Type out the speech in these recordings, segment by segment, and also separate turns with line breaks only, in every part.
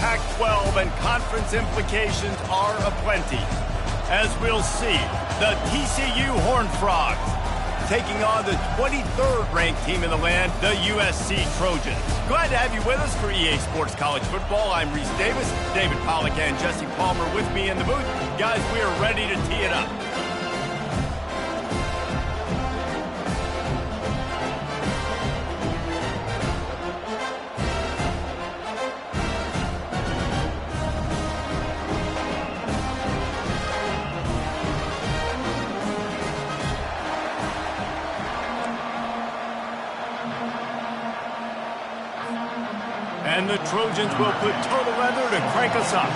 Pac-12 and conference implications are aplenty. As we'll see, the TCU Horned Frogs taking on the 23rd ranked team in the land, the USC Trojans. Glad to have you with us for EA Sports College Football. I'm Reese Davis, David Pollack and Jesse Palmer with me in the booth. Guys, we are ready to tee it up. And the Trojans will put total leather to crank us up.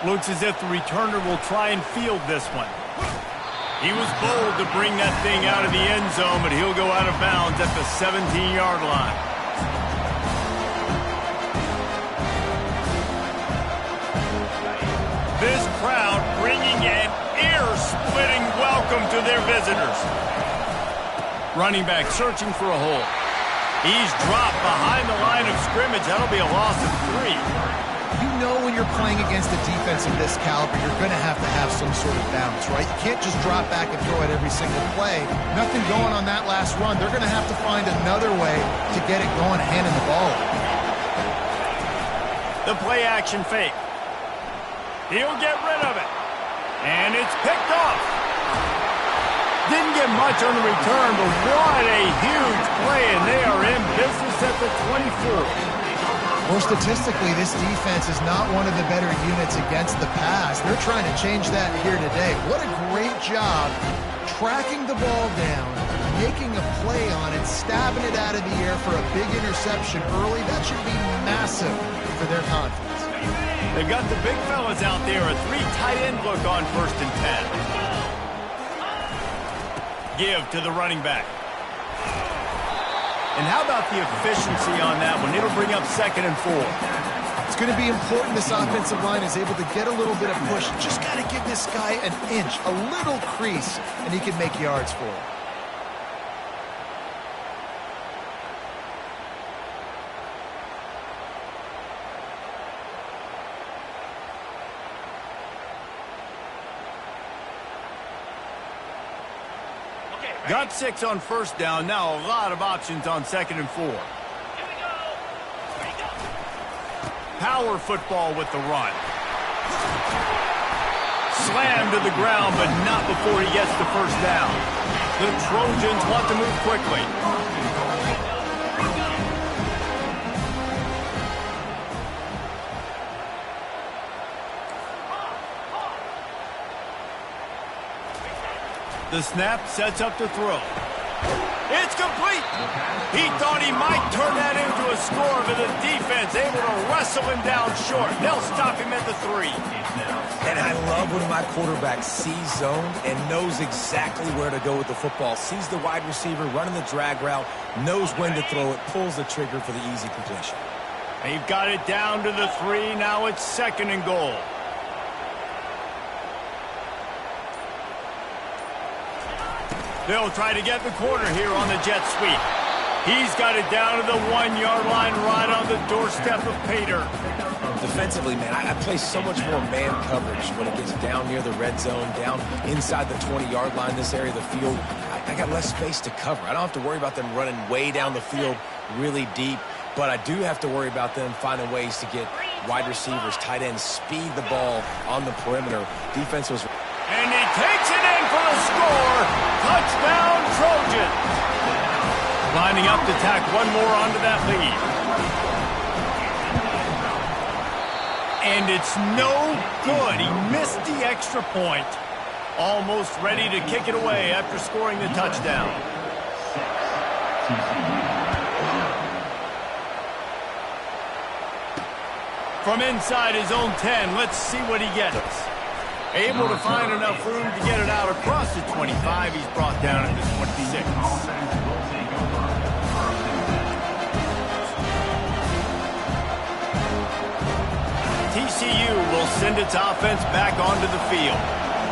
Looks as if the returner will try and field this one. He was bold to bring that thing out of the end zone, but he'll go out of bounds at the 17-yard line. This crowd bringing an ear-splitting welcome to their visitors. Running back searching for a hole. He's dropped behind the line of scrimmage. That'll be a loss of 3.
You know when you're playing against a defense of this caliber, you're going to have some sort of balance, right? You can't just drop back and throw it every single play. Nothing going on that last run. They're going to have to find another way to get it going, handing the ball.
The play action fake. He'll get rid of it. And it's picked off. Didn't get much on the return, but what a huge play, and they are in business at the 24.
More statistically, this defense is not one of the better units against the pass. They're trying to change that here today. What a great job tracking the ball down, making a play on it, stabbing it out of the air for a big interception early. That should be massive for their confidence.
They've got the big fellas out there, a 3 tight end look on 1st and 10. Give to the running back. And how about the efficiency on that one? It'll bring up 2nd and 4.
It's going to be important this offensive line is able to get a little bit of push. Just got to give this guy an inch, a little crease, and he can make yards for it.
Got 6 on 1st down. Now a lot of options on 2nd and 4. Power football with the run. Slammed to the ground, but not before he gets the 1st down. The Trojans want to move quickly. The snap sets up the throw. It's complete. He thought he might turn that into a score, but the defense able to wrestle him down short. They'll stop him at the 3.
And I love when my quarterback sees zoned and knows exactly where to go with the football. Sees the wide receiver running the drag route, knows when to throw it, pulls the trigger for the easy completion.
They've got it down to the 3. Now it's 2nd and goal. They'll try to get the corner here on the jet sweep. He's got it down to the 1-yard line right on the doorstep of Pater.
Defensively, man, I play so much more man coverage when it gets down near the red zone, down inside the 20-yard line, this area of the field. I got less space to cover. I don't have to worry about them running way down the field really deep, but I do have to worry about them finding ways to get wide receivers, tight ends, speed the ball on the perimeter. Defense was...
And he takes it in for the score. Touchdown, Trojans. Lining up to tack one more onto that lead. And it's no good. He missed the extra point. Almost ready to kick it away after scoring the touchdown. From inside his own 10, let's see what he gets. Able to find enough room to get it out across the 25. He's brought down at the 26. TCU will send its offense back onto the field.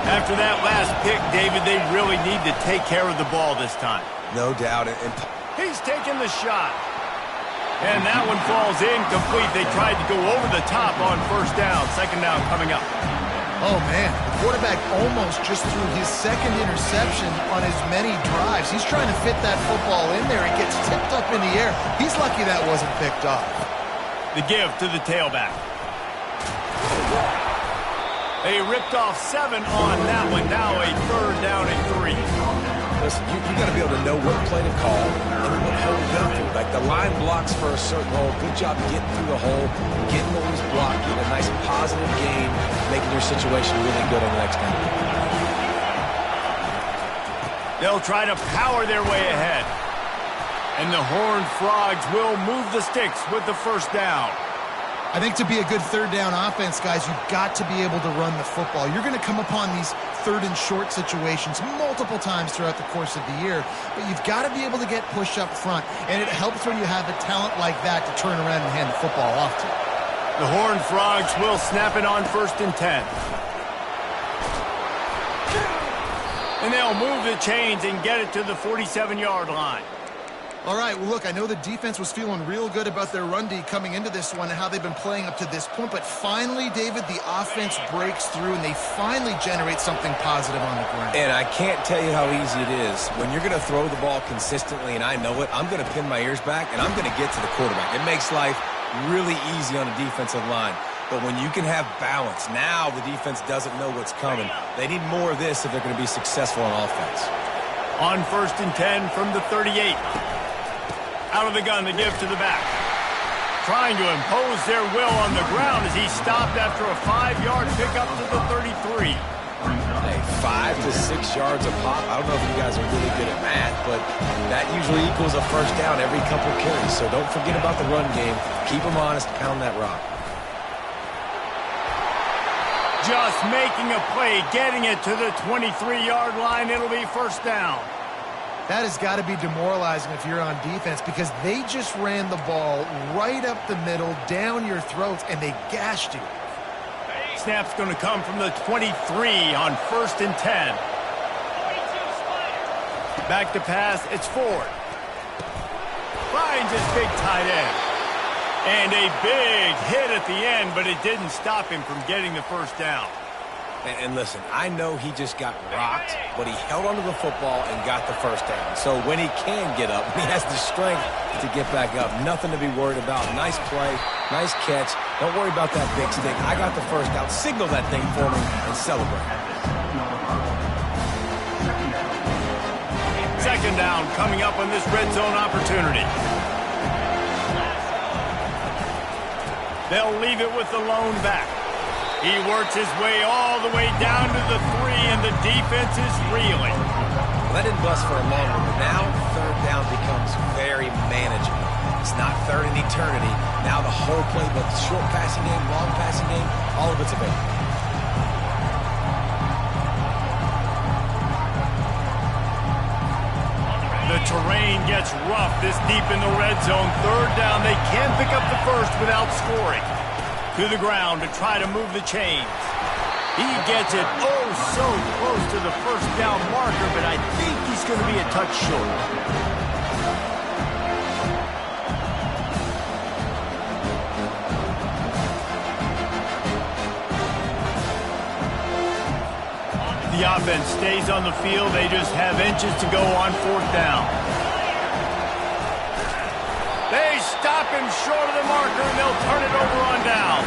After that last pick, David, they really need to take care of the ball this time.
No doubt.
He's taking the shot. And that one falls incomplete. They tried to go over the top on first down. Second down coming up.
Oh, man. The quarterback almost just threw his second interception on as many drives. He's trying to fit that football in there. It gets tipped up in the air. He's lucky that wasn't picked off.
The give to the tailback. They ripped off 7 on that one. Now a third down and 3.
Listen, you got to be able to know what play to call and what hole to go through. Like the line blocks for a certain hole. Good job getting through the hole, getting what was blocked, getting a nice positive gain, making your situation really good on the next down.
They'll try to power their way ahead. And the Horned Frogs will move the sticks with the first down.
I think to be a good third down offense, guys, you've got to be able to run the football. You're going to come upon these third and short situations multiple times throughout the course of the year, but you've got to be able to get push up front, and it helps when you have a talent like that to turn around and hand the football off to.
The Horned Frogs will snap it on 1st and 10. And they'll move the chains and get it to the 47-yard line.
All right, well, look, I know the defense was feeling real good about their run D coming into this one and how they've been playing up to this point, but finally, David, the offense breaks through and they finally generate something positive on the ground.
And I can't tell you how easy it is. When you're going to throw the ball consistently, and I know it, I'm going to pin my ears back, and I'm going to get to the quarterback. It makes life really easy on a defensive line. But when you can have balance, now the defense doesn't know what's coming. They need more of this if they're going to be successful on offense.
On 1st and 10 from the 38. Out of the gun, the give to the back. Trying to impose their will on the ground as he stopped after a 5-yard pickup to the 33.
Hey, 5 to 6 yards a pop. I don't know if you guys are really good at math, but that usually equals a first down every couple carries. So don't forget about the run game. Keep them honest, pound that rock.
Just making a play, getting it to the 23-yard line. It'll be first down.
That has got to be demoralizing if you're on defense because they just ran the ball right up the middle, down your throats, and they gashed you.
Snap's going to come from the 23 on 1st and 10. Back to pass, it's Ford. Finds his big tight end. And a big hit at the end, but it didn't stop him from getting the first down.
And listen, I know he just got rocked, but he held onto the football and got the first down. So when he can get up, he has the strength to get back up. Nothing to be worried about. Nice play, nice catch. Don't worry about that big stick. I got the first down. Signal that thing for me and celebrate.
Second down coming up on this red zone opportunity. They'll leave it with the lone back. He works his way all the way down to the 3, and the defense is reeling.
Let it bust for a long one, but now third down becomes very manageable. It's not third in eternity. Now the whole playbook, short passing game, long passing game, all of it's available.
The terrain gets rough this deep in the red zone. Third down, they can pick up the first without scoring. To the ground to try to move the chains. He gets it oh so close to the first down marker, but I think he's going to be a touch short. The offense stays on the field. They just have inches to go on 4th down. They stop him short of the marker, and they'll turn it over on down.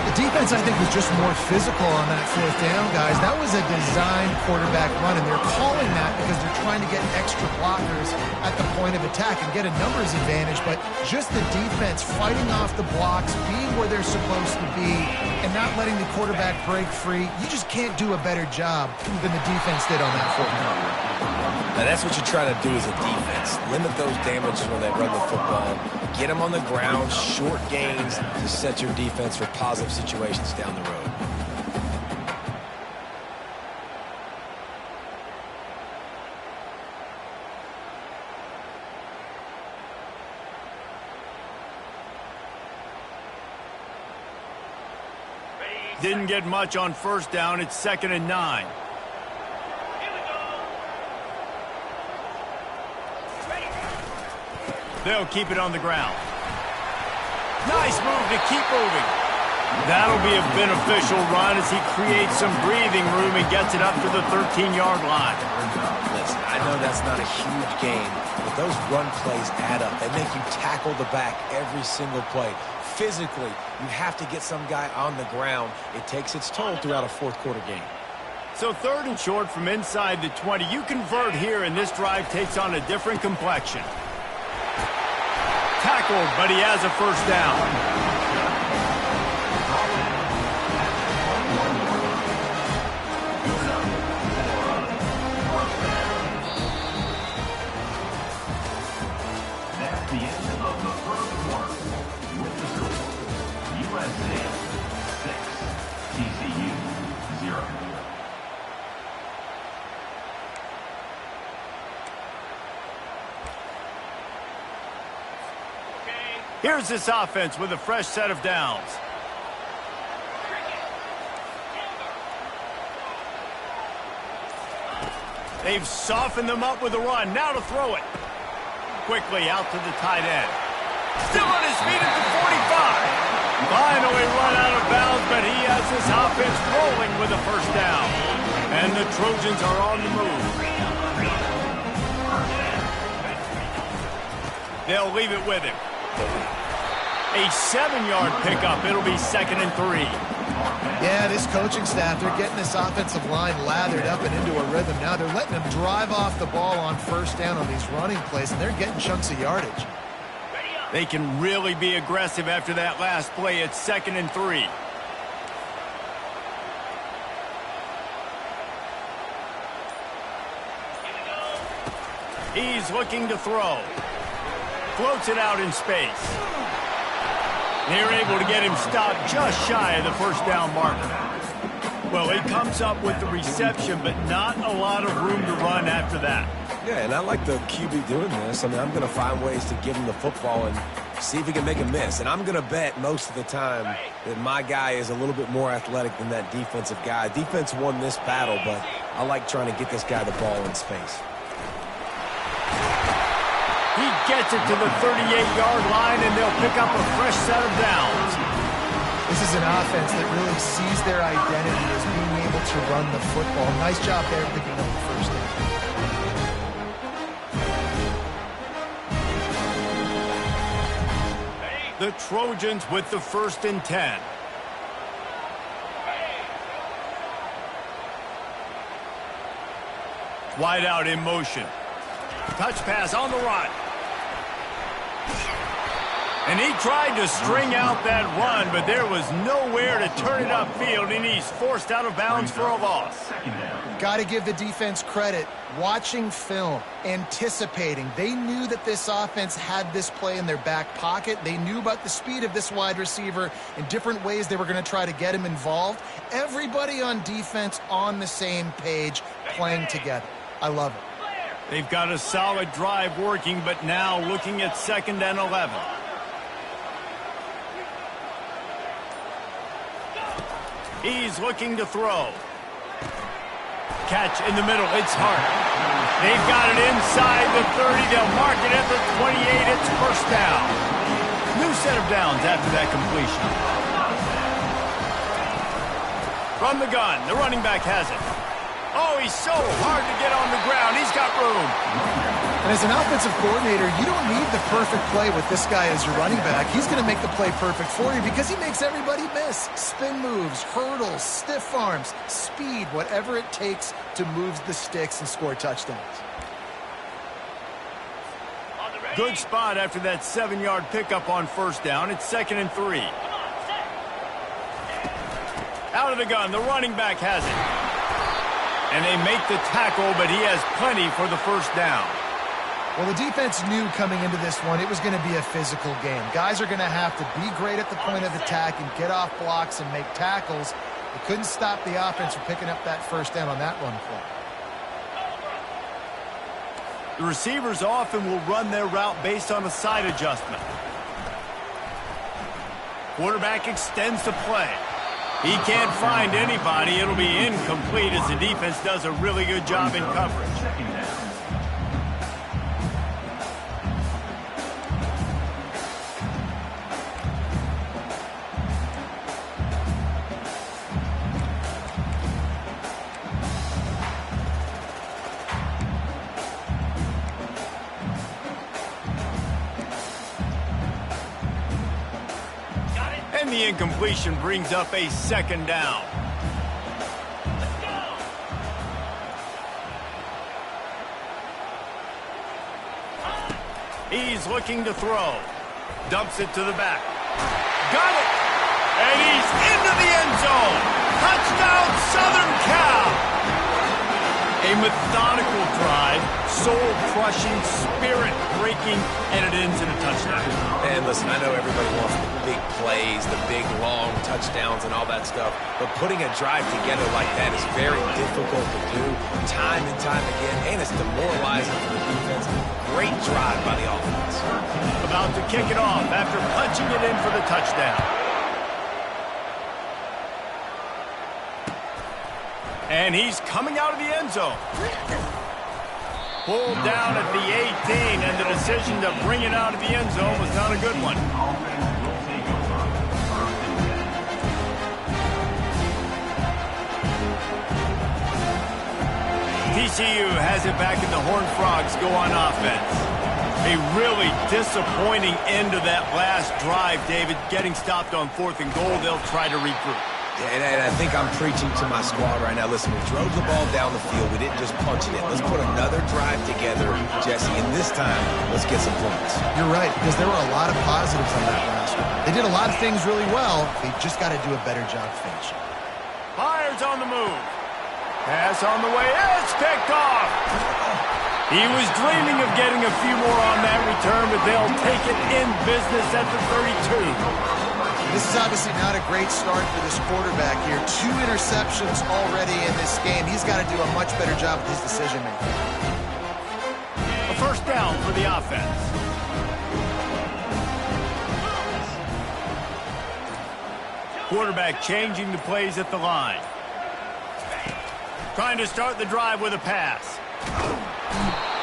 The defense, I think, was just more physical on that 4th down, guys. That was a designed quarterback run, and they're calling that because they're trying to get extra blockers at the point of attack and get a numbers advantage, but just the defense fighting off the blocks, being where they're supposed to be, and not letting the quarterback break free. You just can't do a better job than the defense did on that 4th down.
Now, that's what you try to do as a defense. Limit those damages when they run the football. Get them on the ground, short gains to set your defense for positive situations down the road.
Didn't get much on first down. It's 2nd and 9. They'll keep it on the ground. Nice move to keep moving. That'll be a beneficial run as he creates some breathing room and gets it up to the 13-yard line.
Listen, I know that's not a huge gain, but those run plays add up. They make you tackle the back every single play. Physically, you have to get some guy on the ground. It takes its toll throughout a fourth-quarter game.
So 3rd and short from inside the 20. You convert here, and this drive takes on a different complexion. Tackled, but he has a first down. Here's this offense with a fresh set of downs. They've softened them up with a run. Now to throw it. Quickly out to the tight end. Still on his feet at the 45. Finally run out of bounds, but he has this offense rolling with a first down. And the Trojans are on the move. They'll leave it with him. A 7-yard pickup. It'll be 2nd and 3.
Yeah, this coaching staff, they're getting this offensive line lathered up and into a rhythm. Now they're letting them drive off the ball on first down on these running plays, and they're getting chunks of yardage.
They can really be aggressive after that last play. It's 2nd and 3. He's looking to throw. Floats it out in space. They're able to get him stopped just shy of the first down marker. Well, he comes up with the reception, but not a lot of room to run after that.
Yeah, and I like the QB doing this. I mean, I'm going to find ways to give him the football and see if he can make a miss. And I'm going to bet most of the time that my guy is a little bit more athletic than that defensive guy. Defense won this battle, but I like trying to get this guy the ball in space.
He gets it to the 38-yard line, and they'll pick up a fresh set of downs.
This is an offense that really sees their identity as being able to run the football. Nice job there picking up the first down.
The Trojans with the 1st and 10. Wide out in motion. Touch pass on the run. And he tried to string out that run, but there was nowhere to turn it upfield, and he's forced out of bounds for a loss.
Got to give the defense credit. Watching film, anticipating. They knew that this offense had this play in their back pocket. They knew about the speed of this wide receiver and different ways they were going to try to get him involved. Everybody on defense on the same page, playing together. I love it.
They've got a solid drive working, but now looking at 2nd and 11. He's looking to throw. Catch in the middle. It's Hart. They've got it inside the 30. They'll mark it at the 28. It's first down. New set of downs after that completion. From the gun, the running back has it. Oh, he's so hard to get on the ground. He's got room.
And as an offensive coordinator, you don't need the perfect play with this guy as your running back. He's going to make the play perfect for you because he makes everybody miss. Spin moves, hurdles, stiff arms, speed, whatever it takes to move the sticks and score touchdowns.
Good spot after that 7-yard pickup on first down. It's 2nd and 3. Out of the gun, the running back has it. And they make the tackle, but he has plenty for the first down.
Well, the defense knew coming into this one it was going to be a physical game. Guys are going to have to be great at the point of attack and get off blocks and make tackles. They couldn't stop the offense from picking up that first down on that run play.
The receivers often will run their route based on a side adjustment. Quarterback extends the play. He can't find anybody. It'll be incomplete as the defense does a really good job in coverage. And the incompletion brings up a second down. Let's go. He's looking to throw. Dumps it to the back. Got it! And he's into the end zone. Touchdown, Southern Cal! A methodical drive, soul-crushing, spirit-breaking, and it ends in a touchdown.
And listen, I know everybody wants the big plays, the big, long touchdowns and all that stuff, but putting a drive together like that is very difficult to do time and time again, and it's demoralizing for the defense. Great drive by the offense.
About to kick it off after punching it in for the touchdown. And he's coming out of the end zone. Pulled down at the 18, and the decision to bring it out of the end zone was not a good one. TCU has it back in the Horned Frogs go on offense. A really disappointing end to that last drive, David. Getting stopped on 4th and goal, they'll try to regroup.
Yeah, and I think I'm preaching to my squad right now. Listen, we drove the ball down the field. We didn't just punch it in. Let's put another drive together, Jesse, and this time, let's get some points.
You're right, because there were a lot of positives on that last one. They did a lot of things really well. They just got to do a better job finishing.
Myers on the move. Pass on the way. It's picked off. He was dreaming of getting a few more on that return, but they'll take it in business at the 32.
This is obviously not a great start for this quarterback here. 2 interceptions already in this game. He's got to do a much better job with his decision-making.
A first down for the offense. Quarterback changing the plays at the line. Trying to start the drive with a pass.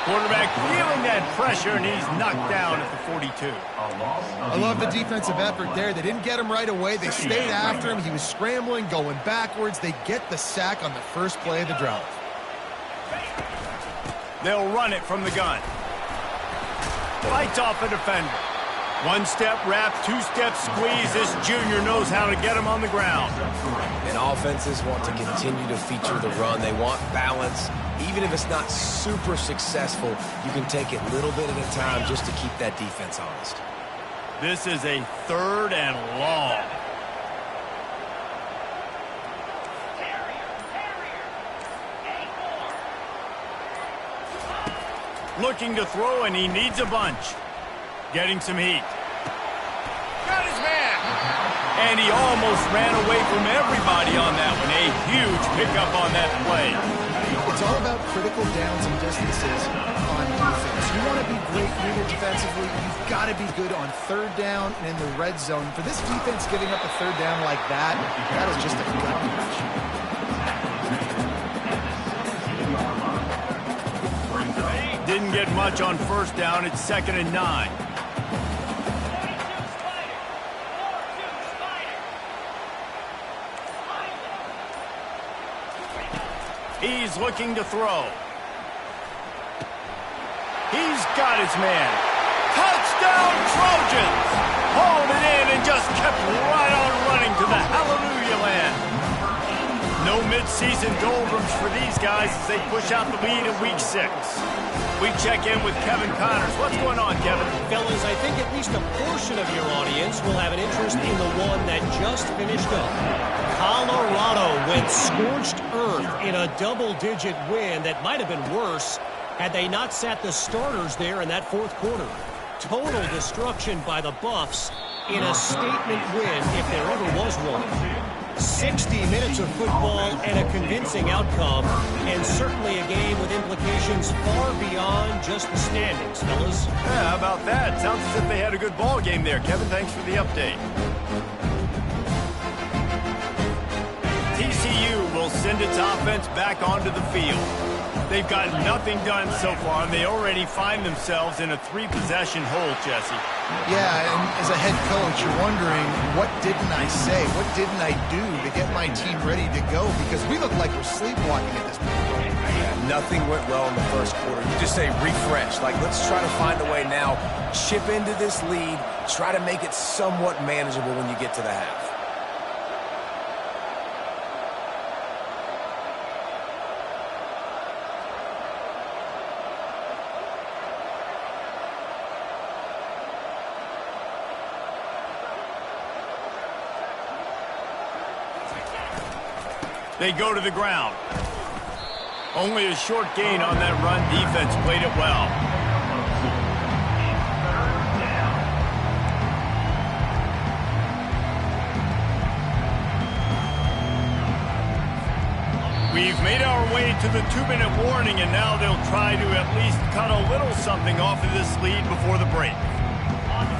Quarterback feeling that pressure, and he's knocked down at the 42.
I love the defensive effort there. They didn't get him right away. They stayed after him. He was scrambling, going backwards. They get the sack on the first play of the drive.
They'll run it from the gun. Fights off a defender. 1-step wrap, 2-step squeeze. This junior knows how to get him on the ground.
And offenses want to continue to feature the run. They want balance. Even if it's not super successful, you can take it little bit at a time just to keep that defense honest.
This is a 3rd and long. Looking to throw, and he needs a bunch. Getting some heat. Got his man. And he almost ran away from everybody on that one. A huge pickup on that play.
It's all about critical downs and distances on defense. You want to be great unit defensively, you've got to be good on 3rd down and in the red zone. For this defense giving up a 3rd down like that, that is just a gut punch.
Didn't get much on 1st down. It's 2nd and 9. He's looking to throw. He's got his man. Touchdown, Trojans! Hauled it in and just kept right on running to the hallelujah land. No midseason doldrums for these guys as they push out the lead in Week 6. We check in with Kevin Connors. What's going on, Kevin?
Fellas, I think at least a portion of your audience will have an interest in the one that just finished up. Colorado went scorched earth in a double-digit win that might have been worse had they not sat the starters there in that 4th quarter. Total destruction by the Buffs in a statement win, if there ever was one. 60 minutes of football and a convincing outcome, and certainly a game with implications far beyond just the standings, fellas.
Yeah, how about that? Sounds as if they had a good ball game there. Kevin, thanks for the update. TCU will send its offense back onto the field. They've got nothing done so far, and they already find themselves in a 3-possession hole, Jesse.
Yeah, and as a head coach, you're wondering, what didn't I say? What didn't I do to get my team ready to go? Because we look like we're sleepwalking at this point.
Yeah, nothing went well in the first quarter. You just say refresh. Like, let's try to find a way now. Chip into this lead. Try to make it somewhat manageable when you get to the half.
They go to the ground. Only a short gain on that run. Defense played it well. We've made our way to the 2-minute warning, and now they'll try to at least cut a little something off of this lead before the break.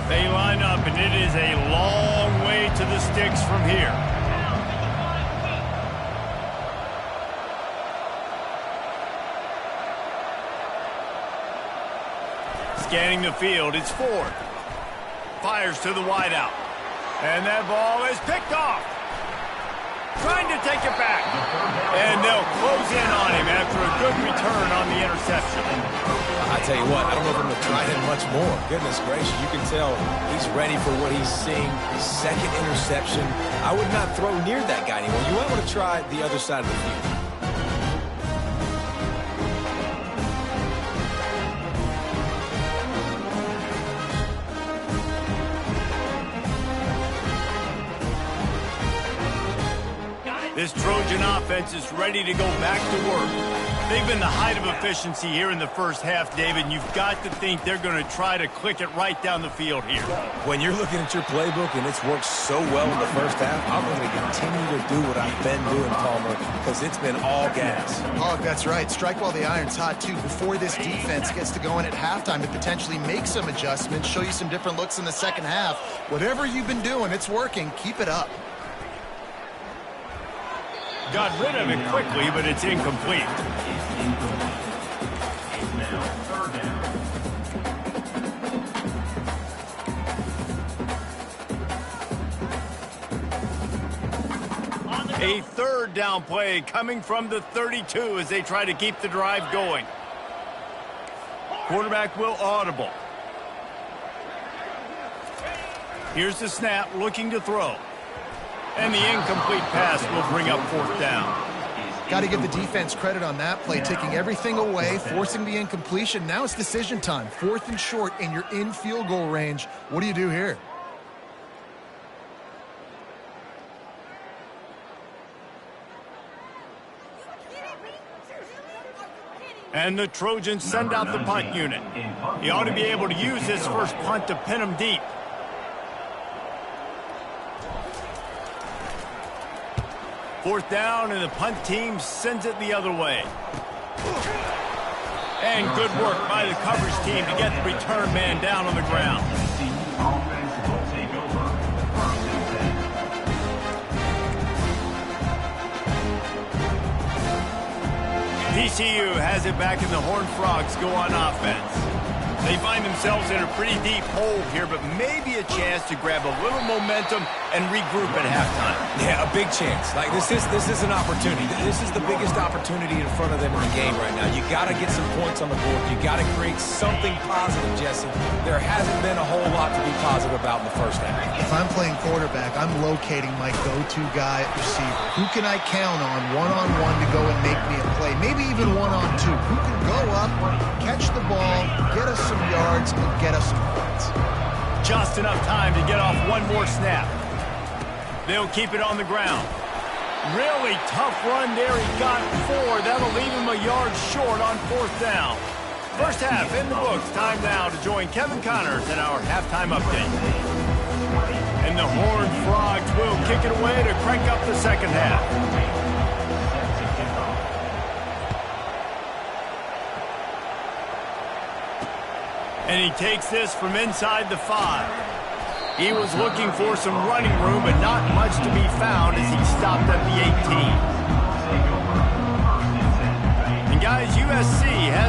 They line up, and it is a long way to the sticks from here. Scanning the field, it's Ford. Fires to the wideout. And that ball is picked off. Trying to take it back. And they'll close in on him after a good return on the interception.
I tell you what, I don't know if I'm going to try him much more. Goodness gracious, you can tell he's ready for what he's seeing. Second interception. I would not throw near that guy anymore. You might want to try the other side of the field.
This Trojan offense is ready to go back to work. They've been the height of efficiency here in the first half, David, and you've got to think they're going to try to click it right down the field here.
When you're looking at your playbook and it's worked so well in the first half, I'm going to continue to do what I've been doing, Palmer, because it's been all gas.
Oh, that's right. Strike while the iron's hot, too. Before this defense gets to going at halftime to potentially make some adjustments, show you some different looks in the second half. Whatever you've been doing, it's working. Keep it up.
Got rid of it quickly, but it's incomplete. A third down play coming from the 32 as they try to keep the drive going. Quarterback will audible. Here's the snap, looking to throw. And the incomplete pass will bring up fourth down.
Got to give the defense credit on that play, taking everything away, forcing the incompletion. Now it's decision time. 4th and short, and you're in field goal range. What do you do here?
And the Trojans send out the punt unit. He ought to be able to use his first punt to pin him deep. Fourth down, and the punt team sends it the other way. And good work by the coverage team to get the return man down on the ground. TCU has it back, and the Horned Frogs go on offense. They find themselves in a pretty deep hole here, but maybe a chance to grab a little momentum and regroup at halftime.
Yeah, a big chance. Like, this is an opportunity. This is the biggest opportunity in front of them in the game right now. You got to get some points on the board. You got to create something positive, Jesse. There hasn't been a whole lot to be positive about in the first half.
If I'm playing quarterback, I'm locating my go-to guy at receiver. Who can I count on one-on-one to go and make me a play? Maybe even one-on-two. Who can go up, catch the ball, get us some yards, and get us some points?
Just enough time to get off one more snap. They'll keep it on the ground. Really tough run there. He got 4. That'll leave him a yard short on fourth down. First half in the books. Time now to join Kevin Connors in our halftime update. And the Horned Frogs will kick it away to crank up the second half. And he takes this from inside the 5. He was looking for some running room, but not much to be found as he stopped at the 18.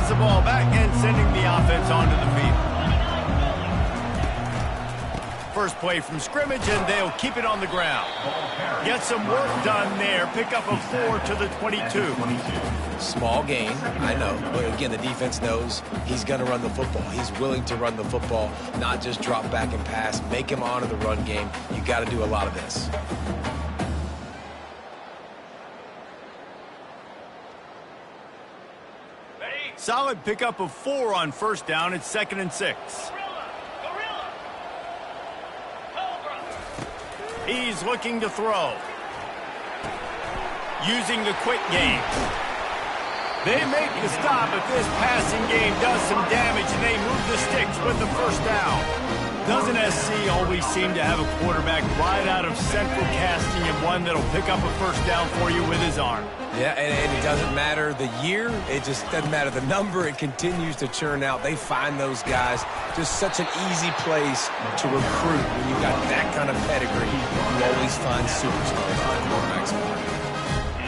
has the ball back and sending the offense onto the field. First play from scrimmage, and they'll keep it on the ground. Get some work done there. Pick up a 4 to the 22.
Small gain, I know. But again, the defense knows he's going to run the football. He's willing to run the football, not just drop back and pass. Make him honor the run game. You got to do a lot of this.
Solid pickup of 4 on first down. It's 2nd and 6. He's looking to throw. Using the quick game. They make the stop, but this passing game does some damage, and they move the sticks with the first down. Doesn't SC always seem to have a quarterback right out of central casting and one that'll pick up a first down for you with his arm?
Yeah, and it doesn't matter the year. It just doesn't matter the number. It continues to churn out. They find those guys. Just such an easy place to recruit when you got that kind of pedigree. You always find superstars on the quarterback spot.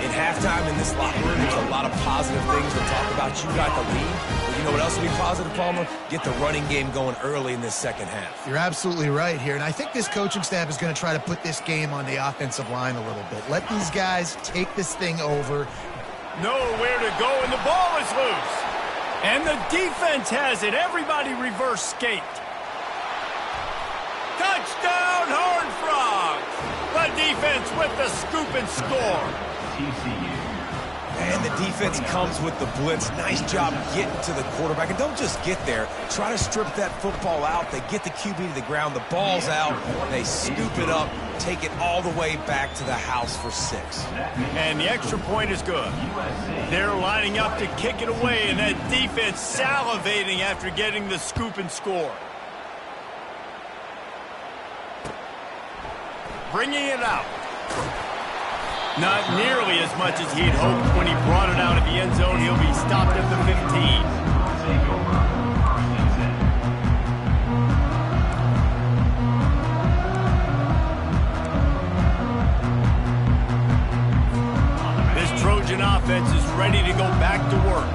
At halftime in this locker room, there's a lot of positive things to talk about. You got the lead. But you know what else will be positive, Palmer? Get the running game going early in this second half.
You're absolutely right here, and I think this coaching staff is going to try to put this game on the offensive line a little bit. Let these guys take this thing over.
Nowhere to go, and the ball is loose. And the defense has it. Everybody reverse skate. Touchdown, Horned Frogs! The defense with the scoop and score.
And the defense comes with the blitz. Nice job getting to the quarterback. And don't just get there. Try to strip that football out. They get the QB to the ground. The ball's out. They scoop it up, take it all the way back to the house for 6.
And the extra point is good. They're lining up to kick it away, and that defense salivating after getting the scoop and score. Bringing it out. Not nearly as much as he'd hoped when he brought it out of the end zone. He'll be stopped at the 15. This Trojan offense is ready to go back to work.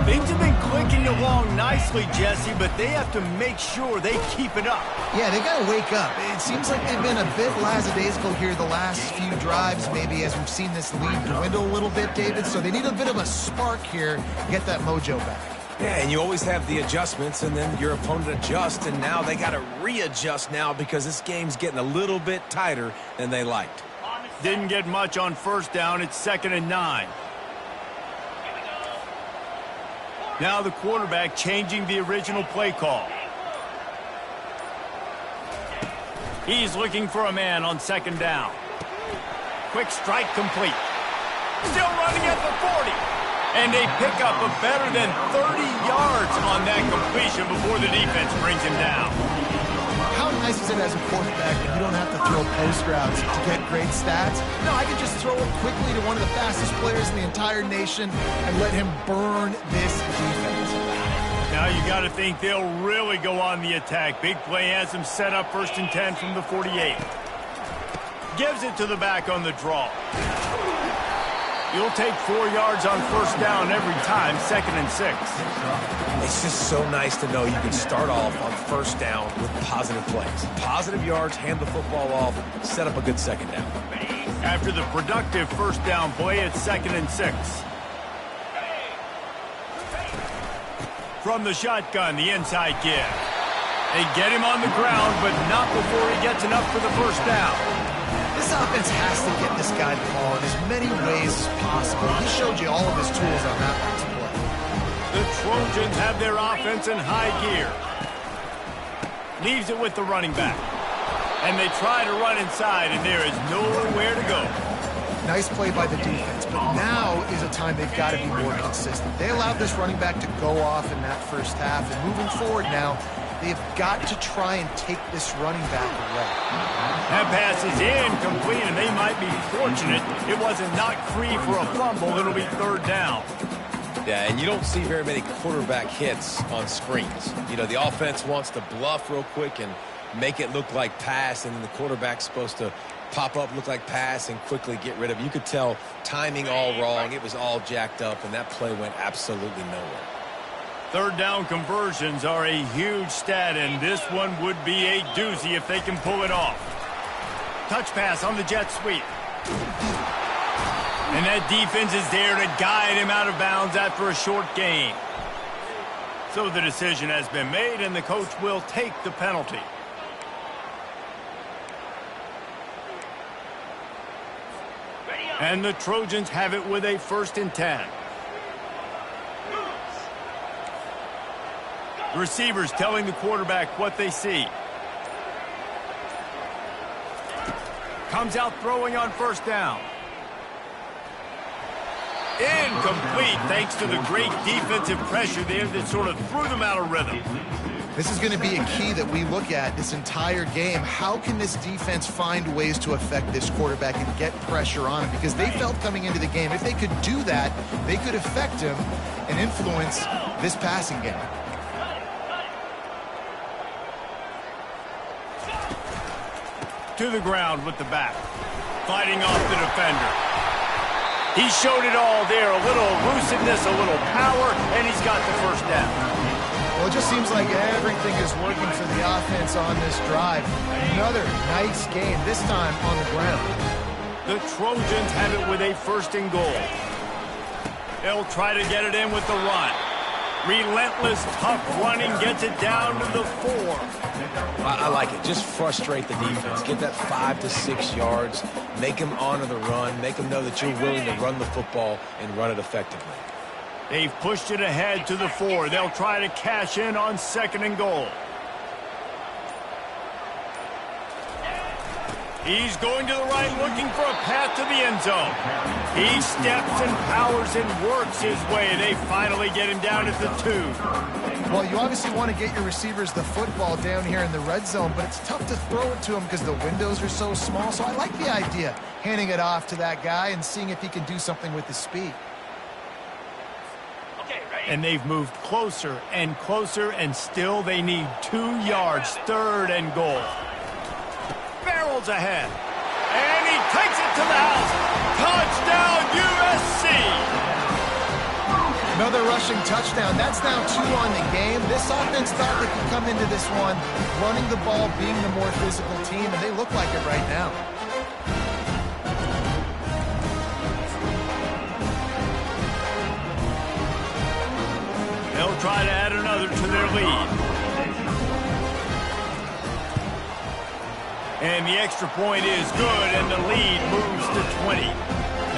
Things have been clicking along nicely, Jesse, but they have to make sure they keep it up.
Yeah, they got to wake up. It seems like they've been a bit lackadaisical here the last few drives, maybe as we've seen this lead dwindle a little bit, David. So they need a bit of a spark here to get that mojo back.
Yeah, and you always have the adjustments, and then your opponent adjusts, and now they got to readjust now because this game's getting a little bit tighter than they liked.
Didn't get much on first down. It's 2nd and 9. Now the quarterback changing the original play call. He's looking for a man on 2nd down. Quick strike complete. Still running at the 40. And they pick up a better than 30 yards on that completion before the defense brings him down.
How nice is it as a quarterback that you don't have to throw post routes to get great stats? No, I can just throw it quickly to one of the fastest players in the entire nation and let him burn this defense.
Now you got to think they'll really go on the attack. Big play has them set up 1st and 10 from the 48. Gives it to the back on the draw. You'll take 4 yards on first down every time, 2nd and 6.
It's just so nice to know you can start off on first down with positive plays. Positive yards, hand the football off, set up a good 2nd down.
After the productive first down play, it's 2nd and 6. From the shotgun, the inside give. They get him on the ground, but not before he gets enough for the first down.
This offense has to get this guy the ball in as many ways as possible. He showed you all of his tools on that last play.
The Trojans have their offense in high gear. Leaves it with the running back. And they try to run inside, and there is nowhere to go.
Nice play by the defense, but now is a time they've got to be more consistent. They allowed this running back to go off in that first half, and moving forward now, they've got to try and take this running back away.
That pass is incomplete, and they might be fortunate it wasn't knocked free for a fumble. It'll be 3rd down.
Yeah, and you don't see very many quarterback hits on screens. You know, the offense wants to bluff real quick and make it look like pass, and then the quarterback's supposed to pop up, look like pass, and quickly get rid of it. You could tell timing all wrong. It was all jacked up, and that play went absolutely nowhere.
Third down conversions are a huge stat, and this one would be a doozy if they can pull it off. Touch pass on the jet sweep. And that defense is there to guide him out of bounds after a short gain. So the decision has been made, and the coach will take the penalty. And the Trojans have it with a 1st and 10. The receivers telling the quarterback what they see. Comes out throwing on 1st down. Incomplete, thanks to the great defensive pressure there that sort of threw them out of rhythm.
This is going to be a key that we look at this entire game. How can this defense find ways to affect this quarterback and get pressure on him? Because they felt coming into the game, if they could do that, they could affect him and influence this passing game.
To the ground with the back. Fighting off the defender. He showed it all there. A little elusiveness, a little power, and he's got the 1st down.
Well, it just seems like everything is working for the offense on this drive. Another nice game, this time on the ground.
The Trojans have it with a 1st and goal. They'll try to get it in with the run. Relentless, tough running gets it down to the 4.
I like it. Just frustrate the defense. Get that 5 to 6 yards. Make them honor the run. Make them know that you're willing to run the football and run it effectively.
They've pushed it ahead to the 4. They'll try to cash in on 2nd and goal. He's going to the right, looking for a path to the end zone. He steps and powers and works his way. They finally get him down at the 2.
Well, you obviously want to get your receivers the football down here in the red zone, but it's tough to throw it to them because the windows are so small. So I like the idea, handing it off to that guy and seeing if he can do something with his speed.
And they've moved closer, and still they need 2 yards. 3rd and goal. Barrels ahead. And he takes it to the house. Touchdown, USC!
Another rushing touchdown. That's now 2 on the game. This offense thought they could come into this one running the ball, being the more physical team, and they look like it right now.
They'll try to add another to their lead. And the extra point is good, and the lead moves to 20.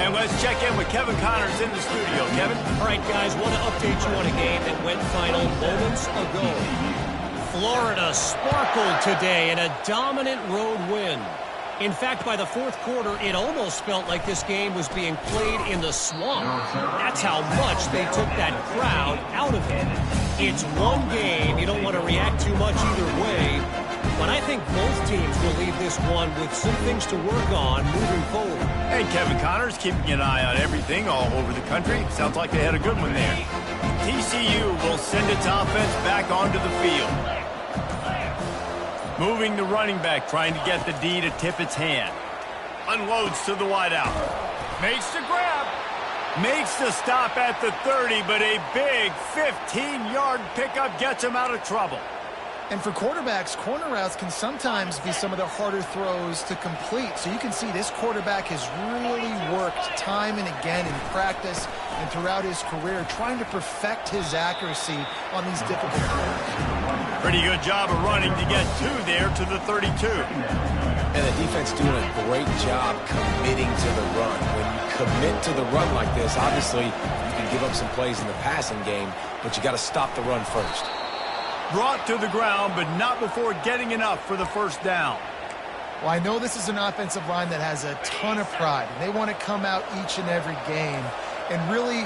And let's check in with Kevin Connors in the studio. Kevin?
All right, guys, want to update you on a game that went final moments ago. Florida sparkled today in a dominant road win. In fact, by the 4th quarter, it almost felt like this game was being played in the swamp. That's how much they took that crowd out of it. It's one game. You don't want to react too much either way. But I think both teams will leave this one with some things to work on moving forward.
And Kevin Connors keeping an eye on everything all over the country. Sounds like they had a good one there. TCU will send its offense back onto the field. Moving the running back, trying to get the D to tip its hand. Unloads to the wideout. Makes the grab. Makes the stop at the 30, but a big 15-yard pickup gets him out of trouble.
And for quarterbacks, corner routes can sometimes be some of the harder throws to complete. So you can see this quarterback has really worked time and again in practice and throughout his career, trying to perfect his accuracy on these difficult throws.
Pretty good job of running to get 2 there to the 32.
And the defense doing a great job committing to the run. When you commit to the run like this, obviously you can give up some plays in the passing game, but you got to stop the run first.
Brought to the ground, but not before getting enough for the 1st down.
Well, I know this is an offensive line that has a ton of pride. They want to come out each and every game and really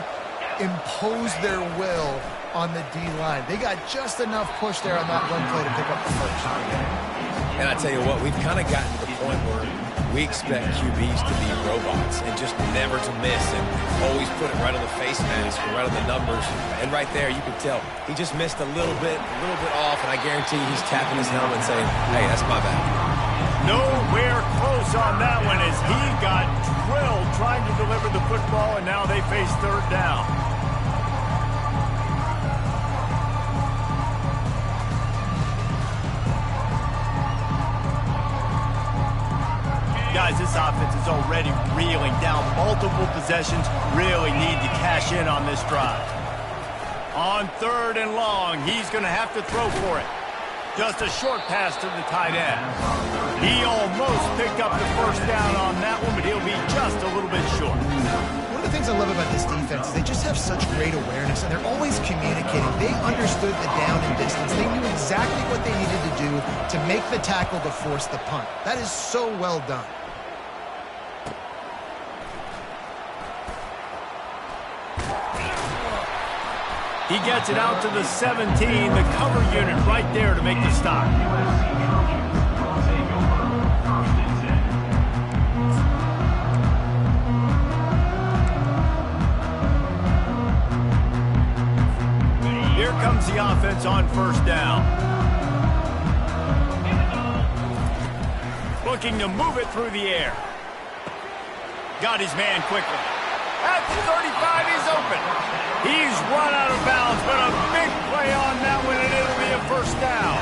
impose their will on the D-line. They got just enough push there on that run play to pick up the 1st.
And I tell you what, we've kind of gotten to the point where we expect QBs to be robots and just never to miss and always put it right on the face mask or right on the numbers. And right there, you can tell he just missed a little bit off, and I guarantee he's tapping his helmet saying, hey, that's my bad.
Nowhere close on that one as he got drilled trying to deliver the football, and now they face 3rd down. Guys, this offense is already reeling down multiple possessions. Really need to cash in on this drive. On 3rd and long, he's going to have to throw for it. Just a short pass to the tight end. He almost picked up the first down on that one, but he'll be just a little bit short.
One of the things I love about this defense is they just have such great awareness, and they're always communicating. They understood the down and distance. They knew exactly what they needed to do to make the tackle to force the punt. That is so well done.
He gets it out to the 17, the cover unit right there to make the stop. Here comes the offense on 1st down. Looking to move it through the air. Got his man quickly. At the 35, he's open. He's run out of bounds, but a big play on that one, and it'll be a 1st down.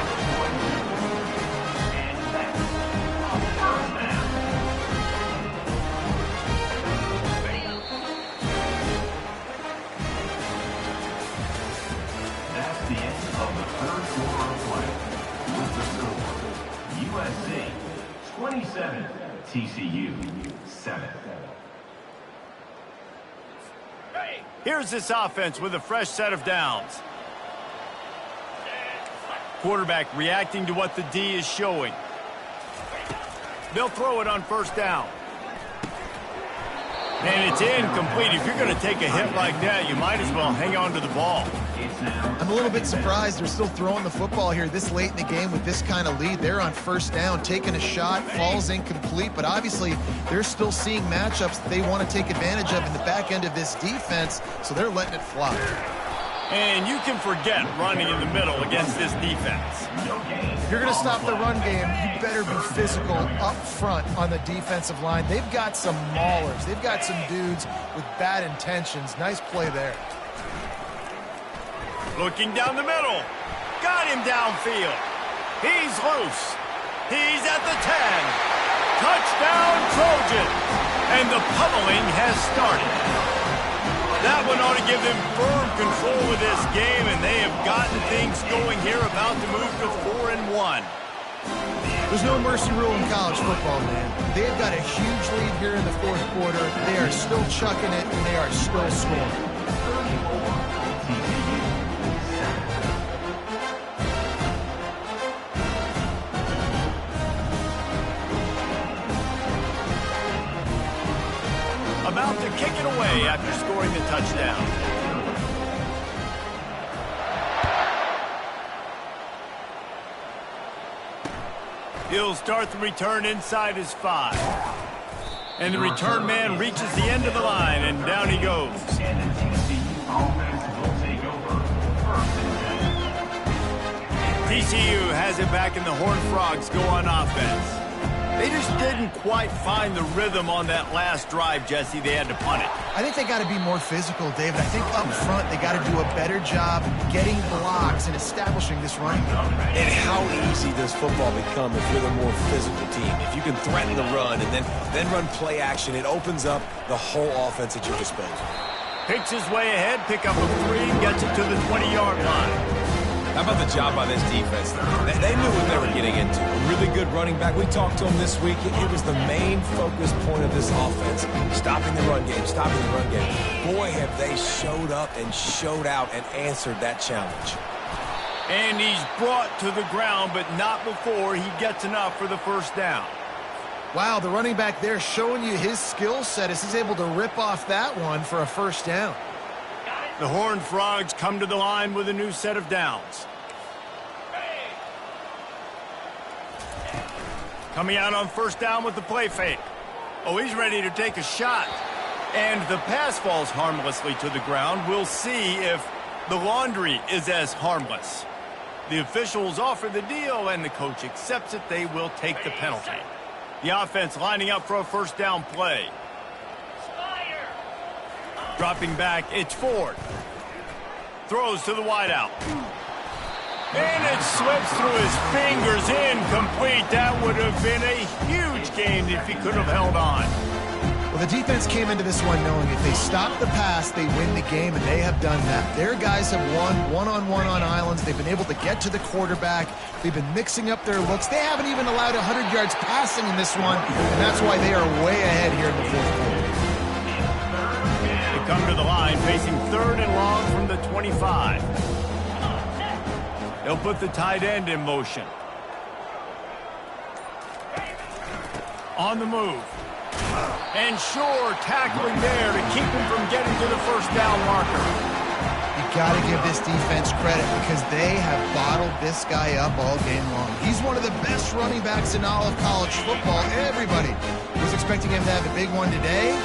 That's the end of the 3rd quarter of play. With the score, USC 27, TCU 7.
Here's this offense with a fresh set of downs. Quarterback reacting to what the D is showing. They'll throw it on 1st down. And it's incomplete. If you're going to take a hit like that, you might as well hang on to the ball.
I'm a little bit surprised they're still throwing the football here this late in the game with this kind of lead. They're on 1st down, taking a shot, falls incomplete, but obviously they're still seeing matchups that they want to take advantage of in the back end of this defense, so they're letting it fly.
And you can forget running in the middle against this defense.
If you're going to stop the run game, you better be physical up front on the defensive line. They've got some maulers. They've got some dudes with bad intentions. Nice play there.
Looking down the middle. Got him downfield. He's loose. He's at the 10. Touchdown, Trojans. And the pummeling has started. That one ought to give them firm control of this game, and they have gotten things going here, about to move to 4-1.
There's no mercy rule in college football, man. They've got a huge lead here in the 4th quarter. They are still chucking it, and they are still scoring.
About to kick it away after scoring the touchdown. He'll start the return inside his 5. And the return man reaches the end of the line, and down he goes. TCU has it back, and the Horned Frogs go on offense. They just didn't quite find the rhythm on that last drive, Jesse. They had to punt it.
I think they got to be more physical, David. I think up front they got to do a better job getting blocks and establishing this running game.
And how easy does football become if you're the more physical team? If you can threaten the run and then run play action, it opens up the whole offense at your disposal.
Picks his way ahead, pick up a 3, gets it to the 20-yard line.
How about the job by this defense? They knew what they were getting into. A really good running back. We talked to him this week. It was the main focus point of this offense. Stopping the run game, stopping the run game. Boy, have they showed up and showed out and answered that challenge.
And he's brought to the ground, but not before he gets enough for the 1st down.
Wow, the running back there showing you his skill set as he's able to rip off that one for a 1st down.
The Horned Frogs come to the line with a new set of downs. Coming out on 1st down with the play fake. Oh, he's ready to take a shot. And the pass falls harmlessly to the ground. We'll see if the laundry is as harmless. The officials offer the deal, and the coach accepts it. They will take the penalty. The offense lining up for a 1st down play. Dropping back, it's Ford. Throws to the wideout. And it slips through his fingers, incomplete. That would have been a huge gain if he could have held on.
Well, the defense came into this one knowing if they stop the pass, they win the game, and they have done that. Their guys have won one-on-one on islands. They've been able to get to the quarterback. They've been mixing up their looks. They haven't even allowed 100 yards passing in this one, and that's why they are way ahead here in the fourth quarter.
They come to the line facing 3rd and long from the 25. They'll put the tight end in motion. On the move. And sure, tackling there to keep him from getting to the first down marker.
You got to give this defense credit because they have bottled this guy up all game long. He's one of the best running backs in all of college football. Everybody was expecting him to have a big one today.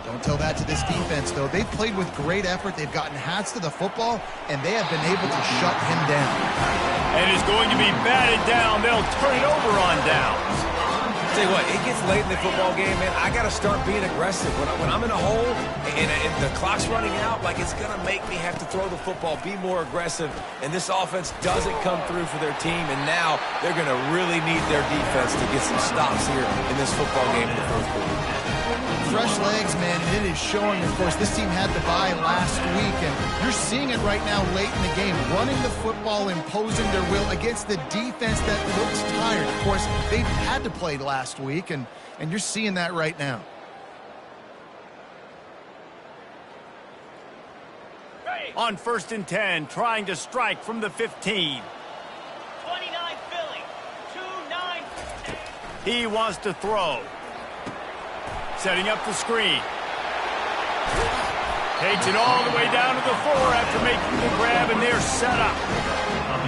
Don't tell that to this defense, though. They've played with great effort. They've gotten hats to the football, and they have been able to shut him down.
And it's going to be batted down. They'll turn it over on downs.
Tell you what, it gets late in the football game, man. I got to start being aggressive. When I'm in a hole and the clock's running out, like it's going to make me have to throw the football, be more aggressive. And this offense doesn't come through for their team, and now they're going to really need their defense to get some stops here in this football game in the fourth quarter.
Fresh legs, man, and it is showing. Of course, this team had the bye last week, and you're seeing it right now late in the game, running the football, imposing their will against the defense that looks tired. Of course, they had to play last week, and you're seeing that right now.
On 1st and 10, trying to strike from the 15.
29 Philly, 2-9.
He wants to throw. Setting up the screen. Takes it all the way down to the 4 after making the grab, and they're set up.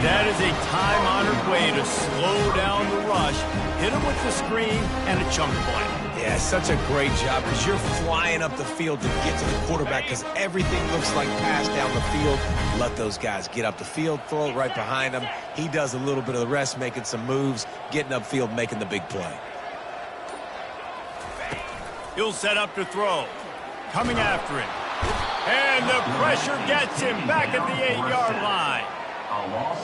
That is a time-honored way to slow down the rush, hit him with the screen, and a chunk play.
Yeah, such a great job because you're flying up the field to get to the quarterback because everything looks like pass down the field. Let those guys get up the field, throw it right behind him. He does a little bit of the rest, making some moves, getting upfield, making the big play.
He'll set up to throw. Coming after it. And the pressure gets him back at the 8-yard line.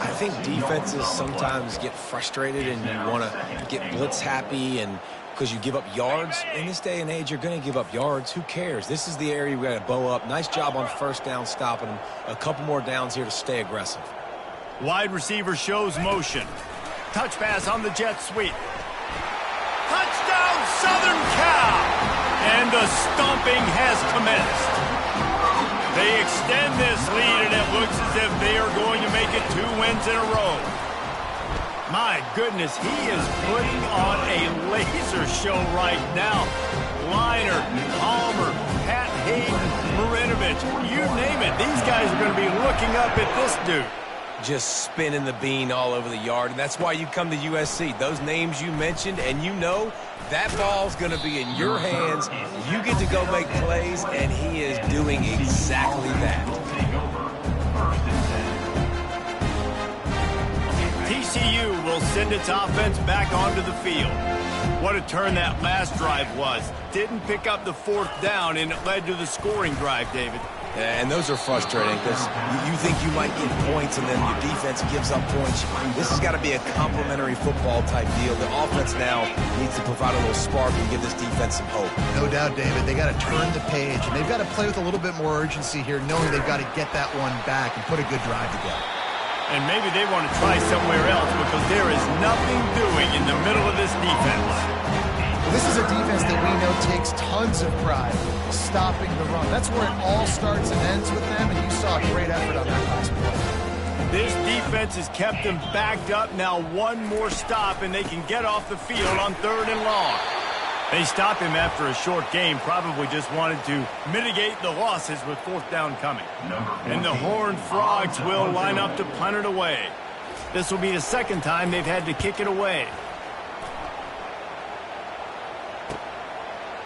I think defenses sometimes get frustrated and you want to get blitz happy and because you give up yards. In this day and age, you're going to give up yards. Who cares? This is the area we got to bow up. Nice job on 1st down stopping them. A couple more downs here to stay aggressive.
Wide receiver shows motion. Touch pass on the jet sweep. Touchdown, Southern Cal! And the stomping has commenced. They extend this lead, and it looks as if they are going to make it 2 wins in a row. My goodness, he is putting on a laser show right now. Liner, Palmer, Pat Hayden, Marinovich, you name it. These guys are going to be looking up at this dude.
Just spinning the bean all over the yard, and that's why you come to USC. Those names you mentioned, and you know that ball's going to be in your hands. You get to go make plays, and he is doing exactly that.
TCU will send its offense back onto the field. What a turn that last drive was. Didn't pick up the 4th down, and it led to the scoring drive, David.
And those are frustrating because you think you might get points and then your defense gives up points. This has got to be a complementary football type deal. The offense now needs to provide a little spark and give this defense some hope.
No doubt, David. They got to turn the page, and they've got to play with a little bit more urgency here, knowing they've got to get that one back and put a good drive together.
And maybe they want to try somewhere else because there is nothing doing in the middle of this defense.
This is a defense that we know takes tons of pride stopping the run. That's where it all starts and ends with them, and you saw a great effort on that last play.
This defense has kept them backed up. Now one more stop, and they can get off the field on 3rd and long. They stop him after a short game, probably just wanted to mitigate the losses with 4th down coming. And the Horned Frogs will line up to punt it away. This will be the 2nd time they've had to kick it away.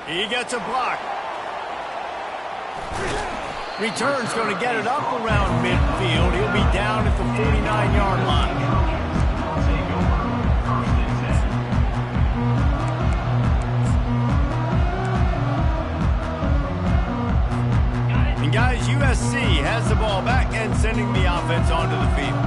He gets a block. Return's going to get it up around midfield. He'll be down at the 49-yard line. And guys, USC has the ball back and sending the offense onto the field.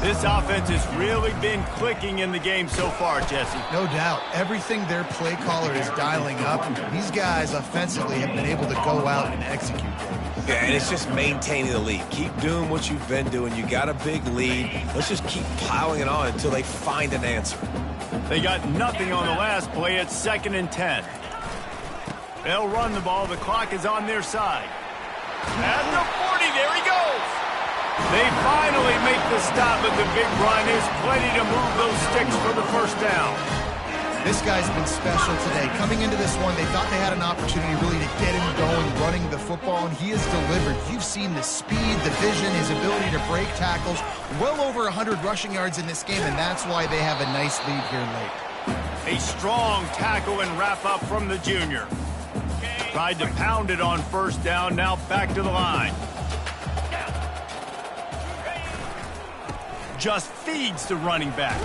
This offense has really been clicking in the game so far, Jesse.
No doubt. Everything their play caller is dialing up, these guys offensively have been able to go out and execute.
Yeah, and it's just maintaining the lead. Keep doing what you've been doing. You got a big lead. Let's just keep piling it on until they find an answer.
They got nothing on the last play. It's 2nd and 10. They'll run the ball. The clock is on their side. At the 40, there he goes. They finally make the stop, but the big run is plenty to move those sticks for the first down.
This guy's been special today. Coming into this one, they thought they had an opportunity really to get him going, running the football, and he has delivered. You've seen the speed, the vision, his ability to break tackles. Well over 100 rushing yards in this game, and that's why they have a nice lead here late.
A strong tackle and wrap up from the junior. Tried to pound it on first down, now back to the line. Just feeds the running back.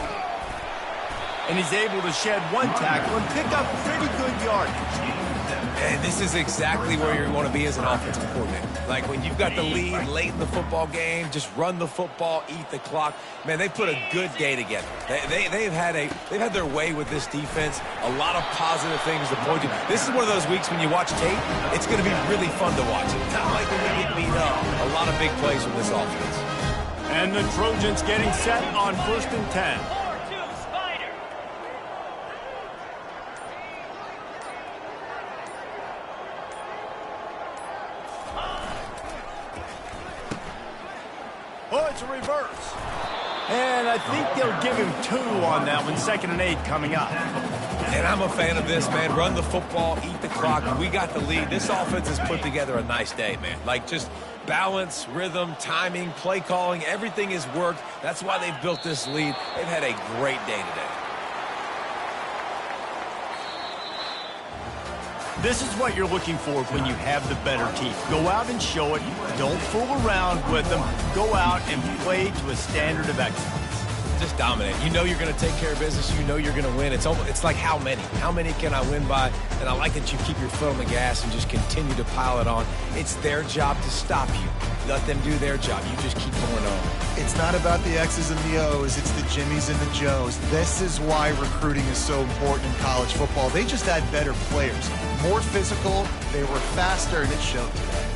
And he's able to shed one tackle and pick up pretty good yardage.
And this is exactly where you want to be as an offensive coordinator. Like when you've got the lead late in the football game, just run the football, eat the clock. Man, they put a good day together. They've had their way with this defense. A lot of positive things to point to. This is one of those weeks when you watch tape, it's going to be really fun to watch. It's not like when we get beat up. A lot of big plays from this offense.
And the Trojans getting set on 1st and 10. Oh, it's a reverse. And I think they'll give him 2 on that one. 2nd and 8 coming up.
And I'm a fan of this, man. Run the football, eat the clock. We got the lead. This offense has put together a nice day, man. Like just balance, rhythm, timing, play calling, everything has worked. That's why they've built this lead. They've had a great day today.
This is what you're looking for when you have the better team. Go out and show it. Don't fool around with them. Go out and play to a standard of excellence.
Just dominate. You know you're going to take care of business. You know you're going to win. It's like how many? How many can I win by? And I like that you keep your foot on the gas and just continue to pile it on. It's their job to stop you. Let them do their job. You just keep going on.
It's not about the X's and the O's. It's the Jimmies and the Joes. This is why recruiting is so important in college football. They just had better players. More physical. They were faster, and it showed today.